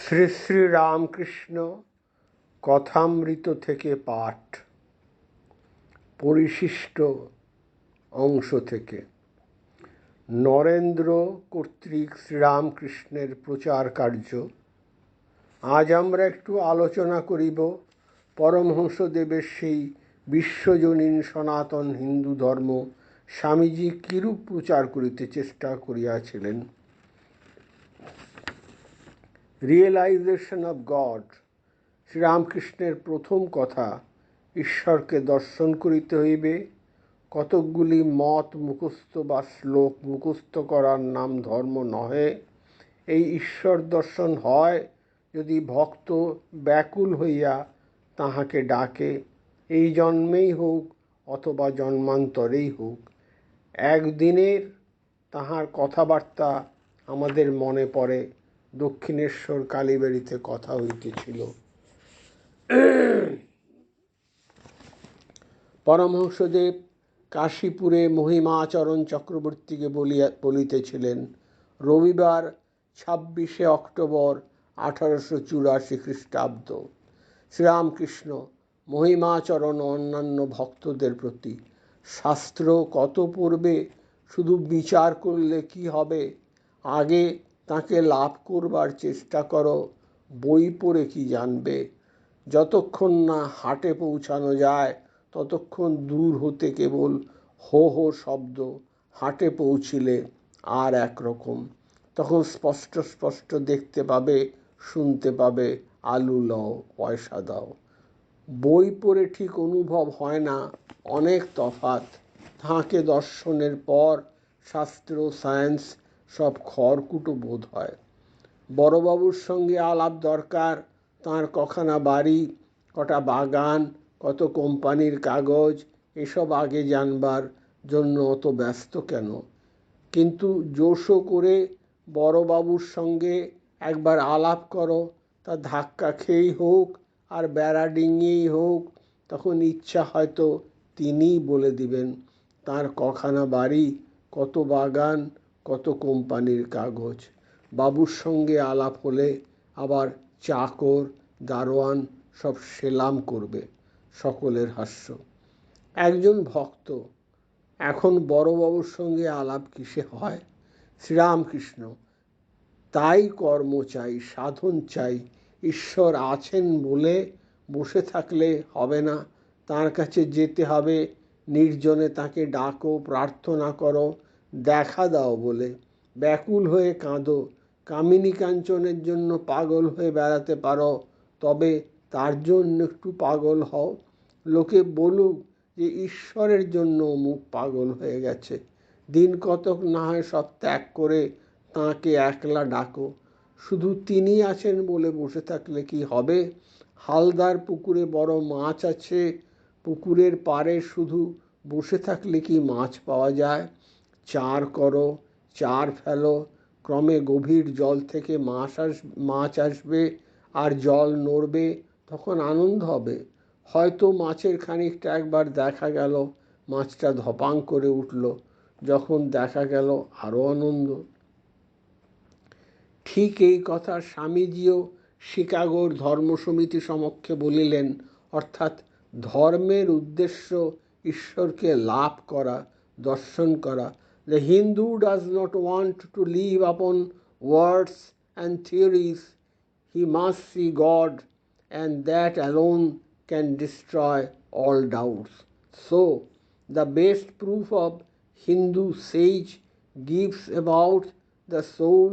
শ্রী শ্রী রামকৃষ্ণ কথামৃত থেকে পাঠ, পরিশিষ্ট অংশ থেকে। নরেন্দ্র কর্তৃক শ্রীরামকৃষ্ণের প্রচার কার্য। আজ আমরা একটু আলোচনা করিব পরমহংসদেবের সেই বিশ্বজনীন সনাতন হিন্দু ধর্ম স্বামীজি কিরূপ প্রচার করিতে চেষ্টা করিয়াছিলেন। Realization of God. শ্রীরামকৃষ্ণের প্রথম কথা, ঈশ্বরকে দর্শন করিতে হইবে। কতকগুলি মত মুখস্থ বা শ্লোক মুখস্থ করার নাম ধর্ম নহে। এই ঈশ্বর দর্শন হয় যদি ভক্ত ব্যাকুল হইয়া তাহাকে ডাকে, এই জন্মেই হোক অথবা জন্মান্তরেই হোক। একদিনের তাহার কথাবার্তা আমাদের মনে পড়ে। দক্ষিণেশ্বর কালীবাড়িতে কথা হইতেছিল। পরমহংসদেব কাশীপুরে মহিমাচরণ চক্রবর্তীকে বলিতেছিলেন, রবিবার 26শে অক্টোবর 1884 খ্রিস্টাব্দ। শ্রীরামকৃষ্ণ মহিমাচরণ ও অন্যান্য ভক্তদের প্রতি, শাস্ত্র কত পড়বে, শুধু বিচার করলে কি হবে? আগে তাকে লাভ করবার চেষ্টা করো, বই পড়ে কি জানবে? যতক্ষণ না হাটে পৌঁছানো যায় ততক্ষণ দূর হতে কেবল হো হো শব্দ, হাটে পৌঁছিলে আর একরকম। তখন স্পষ্ট স্পষ্ট দেখতে পাবে, শুনতে পাবে, আলু লও, পয়সা দাও। বই পড়ে ঠিক অনুভব হয় না, অনেক তফাৎ। তাঁকে দর্শনের পর শাস্ত্র, সায়েন্স সব খড়কুটো বোধ হয়। বড়বাবুর সঙ্গে আলাপ দরকার। তাঁর কখানা বাড়ি, কটা বাগান, কত কোম্পানির কাগজ, এসব আগে জানবার জন্য অত ব্যস্ত কেন? কিন্তু জোশো করে বড়বাবুর সঙ্গে একবার আলাপ করো, তা ধাক্কা খেয়েই হোক আর বেড়া ডিঙিয়েই হোক, তখন ইচ্ছা হয়তো তিনিই বলে দিবেন তাঁর কখানা বাড়ি, কত বাগান, কত কোম্পানির কাগজ। বাবুর সঙ্গে আলাপ হলে আবার চাকর, দারোয়ান সব সেলাম করবে। সকলের হাস্য। একজন ভক্ত, এখন বড়বাবুর সঙ্গে আলাপ কিসে হয়? শ্রীরামকৃষ্ণ, তাই কর্ম চাই, সাধন চাই। ঈশ্বর আছেন বলে বসে থাকলে হবে না, তাঁর কাছে যেতে হবে। নির্জনে তাকে ডাকো, প্রার্থনা করো, দেখা দাও বলে। ব্যাকুল হয়ে কাঁদো। কামিনী কাঞ্চনের জন্য পাগল হয়ে বেড়াতে পারো, তবে তার জন্য একটু পাগল হও। লোকে বলুক যে ঈশ্বরের জন্য মুখ পাগল হয়ে গেছে। দিন কতক না হয় সব ত্যাগ করে তাঁকে একলা ডাকো। শুধু তিনি আছেন বলে বসে থাকলে কি হবে? হালদার পুকুরে বড় মাছ আছে, পুকুরের পাড়ে শুধু বসে থাকলে কি মাছ পাওয়া যায়? চার করো, চার ফেলো, ক্রমে গভীর জল থেকে মাছ আসবে আর জল নড়বে, তখন আনন্দ হবে। হয়তো মাছের খানিকটা একবার দেখা গেল, মাছটা ধপাং করে উঠল, যখন দেখা গেল আরও আনন্দ। ঠিক এই কথা স্বামীজিও শিকাগোর ধর্ম সমিতি সমক্ষে বলিলেন। অর্থাৎ ধর্মের উদ্দেশ্য ঈশ্বরকে লাভ করা, দর্শন করা। The Hindu does not want to live upon words and theories. He must see God, and that alone can destroy all doubts. So, the best proof of Hindu sage gives about the soul,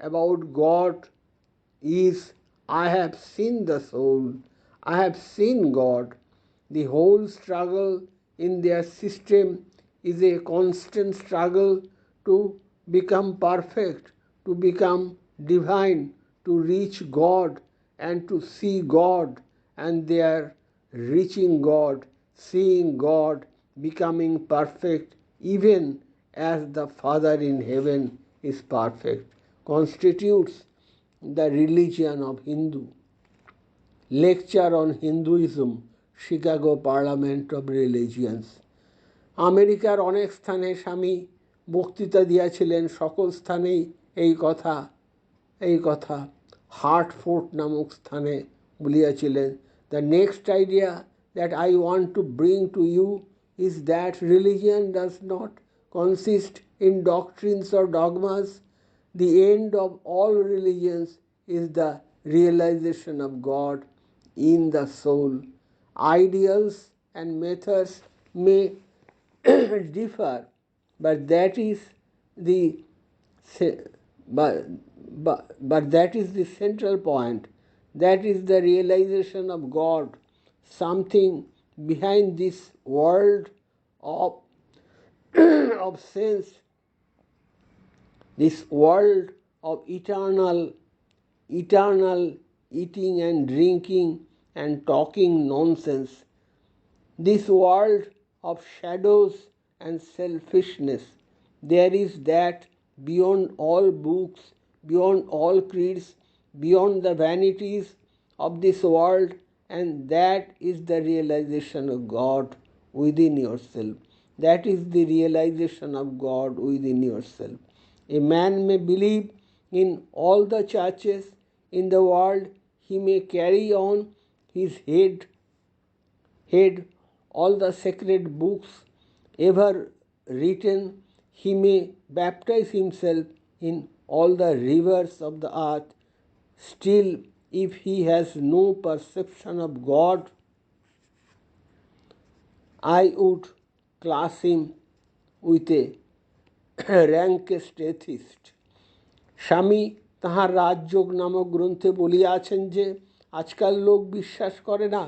about God, is, I have seen the soul, I have seen God. The whole struggle in their system is a constant struggle to become perfect, to become divine, to reach God and to see God, and they are reaching God, seeing God, becoming perfect, even as the Father in heaven is perfect, constitutes the religion of Hindu. Lecture on Hinduism, Chicago Parliament of Religions. আমেরিকার অনেক স্থানে স্বামী বক্তৃতা দিয়াছিলেন, সকল স্থানেই এই কথা। Hartford নামক স্থানে বলিয়াছিলেন, the next idea that I want to bring to you is that religion does not consist in doctrines or dogmas. The end of all religions is the realization of God in the soul. Ideals and methods may differ, but that is the but that is the central point. That is the realization of God, something behind this world of of sense, this world of eternal eating and drinking and talking nonsense, this world of shadows and selfishness. There is that beyond all books, beyond all creeds, beyond the vanities of this world, and that is the realization of God within yourself. That is the realization of God within yourself. A man may believe in all the churches in the world, he may carry on his head all the sacred books ever written, he may baptize himself in all the rivers of the earth. Still, if he has no perception of God, I would class him with a rankest atheist. স্বামী তাহার রাজযোগ নামক গ্রন্থে বলিয়াছেন যে আজকাল লোক বিশ্বাস করে না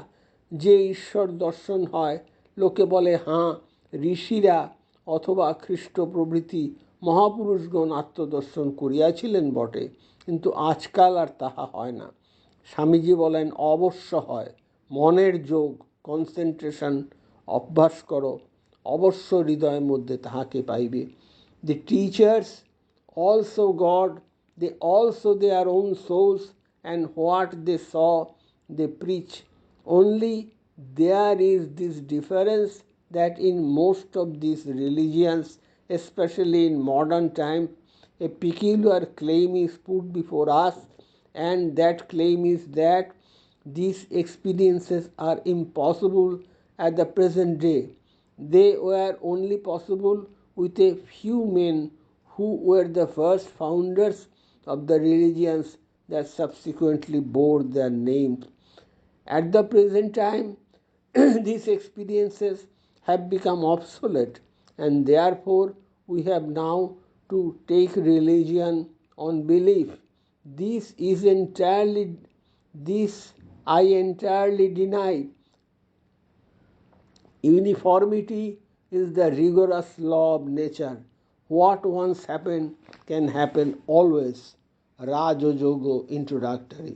যে ঈশ্বর দর্শন হয়। লোকে বলে, হাঁ, ঋষিরা অথবা খ্রিস্ট প্রভৃতি মহাপুরুষগণ আত্মদর্শন করিয়াছিলেন বটে, কিন্তু আজকাল আর তাহা হয় না। স্বামীজি বলেন, অবশ্য হয়। মনের যোগ, কনসেন্ট্রেশন অভ্যাস করো, অবশ্য হৃদয়ের মধ্যে তাহাকে পাইবে। দি teachers also God, they also their own souls, and what they saw they preach. Only there is this difference that in most of these religions, especially in modern times, a peculiar claim is put before us, and that claim is that these experiences are impossible at the present day. They were only possible with a few men who were the first founders of the religions that subsequently bore their names. At the present time, these experiences have become obsolete, and therefore we have now to take religion on belief. This I entirely deny. Uniformity is the rigorous law of nature. What once happened can happen always. Rajojogo introductory.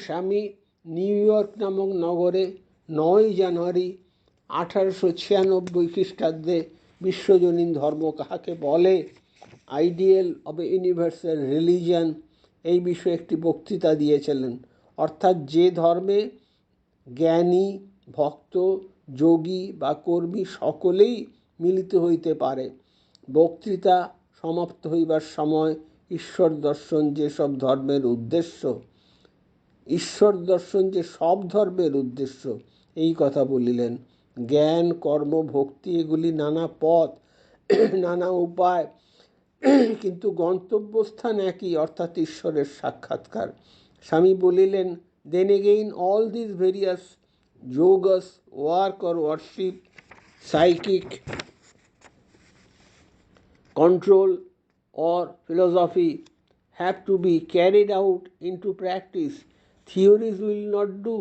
স্বামী new York নামক নগরে 9 জানুয়ারি 1896 খ্রিস্টাব্দে বিশ্বজনীন ধর্ম কাহাকে বলে, ideal of a universal religion, এই বিষয়ে একটি বক্তৃতা দিয়েছিলেন। অর্থাৎ যে ধর্মে জ্ঞানী, ভক্ত, যোগী বা কর্মী সকলেই মিলিত হইতে পারে। বক্তৃতা সমাপ্ত হইবার সময় ঈশ্বর দর্শন যে সব ধর্মের উদ্দেশ্য, ঈশ্বর দর্শন যে সব ধর্মের উদ্দেশ্য, এই কথা বলিলেন। জ্ঞান, কর্ম, ভক্তি এগুলি নানা পথ, নানা উপায়, কিন্তু গন্তব্যস্থান একই, অর্থাৎ ঈশ্বরের সাক্ষাৎকার। স্বামী বলিলেন, then again all these various yogas, work or worship, psychic control or philosophy have to be carried out into practice. Theories will not do.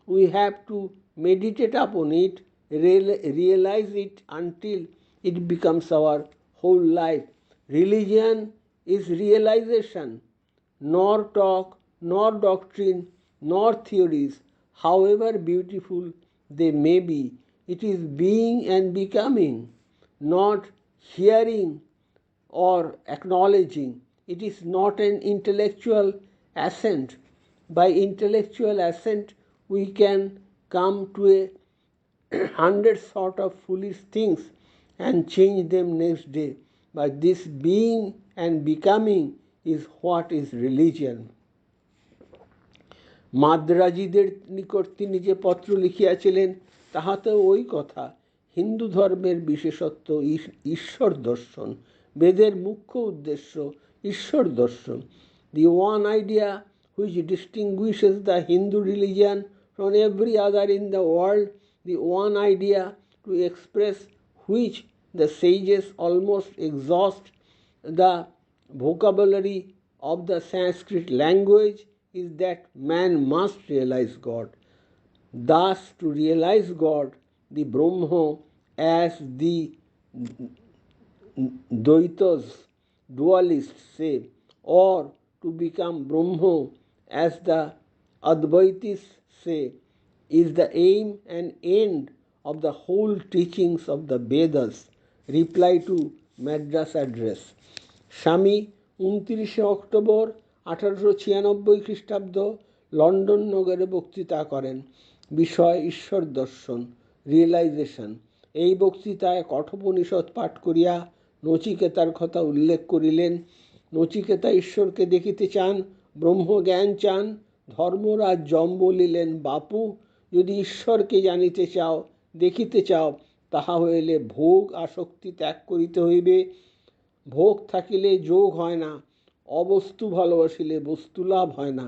We have to meditate upon it, realize it until it becomes our whole life. Religion is realization, nor talk, nor doctrine, nor theories, however beautiful they may be. It is being and becoming, not hearing or acknowledging. It is not an intellectual assent. By intellectual assent, we can come to a 100 sort of foolish things and change them next day. But this being and becoming is what is religion. মাদ্রাজিদের নিকট তিনি যে পত্র লিখিয়াছিলেন তাহাতেও ওই কথা। হিন্দু ধর্মের বিশেষত্ব ঈশ্বর দর্শন, বেদের মুখ্য উদ্দেশ্য ঈশ্বর দর্শন। The one idea which distinguishes the Hindu religion from every other in the world, the one idea to express which the sages almost exhaust the vocabulary of the Sanskrit language, is that man must realize God. Thus, to realize God, the Brahma, as the Dvaitas, dualists say, or to become Brahma, as the Advaitis say, is the aim and end of the whole teachings of the Vedas. Reply to Madras Address. স্বামী 29 October 1896 খ্রিস্টাব্দ London নগরে বক্তৃতা করেন। বিষয় ঈশ্বর দর্শন, realisation. এই বক্তৃতায় কঠোপনিষদ পাঠ করিয়া নচিকেতার কথা উল্লেখ করিলেন। নচিকেতা ঈশ্বরকে দেখিতে চান, ব্রহ্মজ্ঞান চান। ধর্মরাজ যম বলিলেন, বাপু, যদি ঈশ্বরকে জানিতে চাও, দেখিতে চাও, তাহা হইলে ভোগ আসক্তি ত্যাগ করিতে হইবে। ভোগ থাকিলে যোগ হয় না, অবস্তু ভালোবাসিলে বস্তু লাভ হয় না।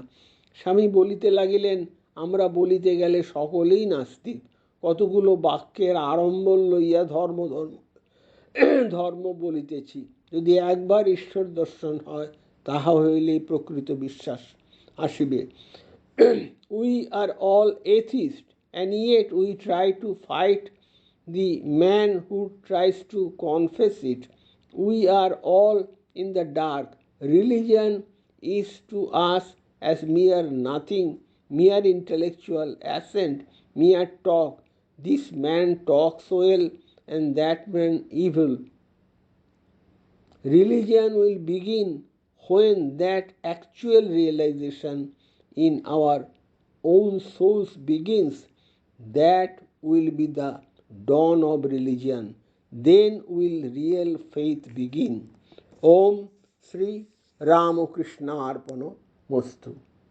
স্বামী বলিতে লাগিলেন, আমরা বলিতে গেলে সকলেই নাস্তিক। কতগুলো বাক্যের আড়ম্বর লইয়া ধর্ম ধর্ম ধর্ম বলিতেছি। যদি একবার ঈশ্বর দর্শন হয়, তাহা হইলেই প্রকৃত বিশ্বাস আসিবে। We are all atheists, and yet we try to fight the man who tries to confess it. We are all in the dark. Religion is to us as mere nothing, mere intellectual assent, mere talk. This man talks well and that man evil. Religion will begin when that actual realization in our own souls begins. That will be the dawn of religion. Then will real faith begin. Om Sri Ramakrishna Arpano Mastu.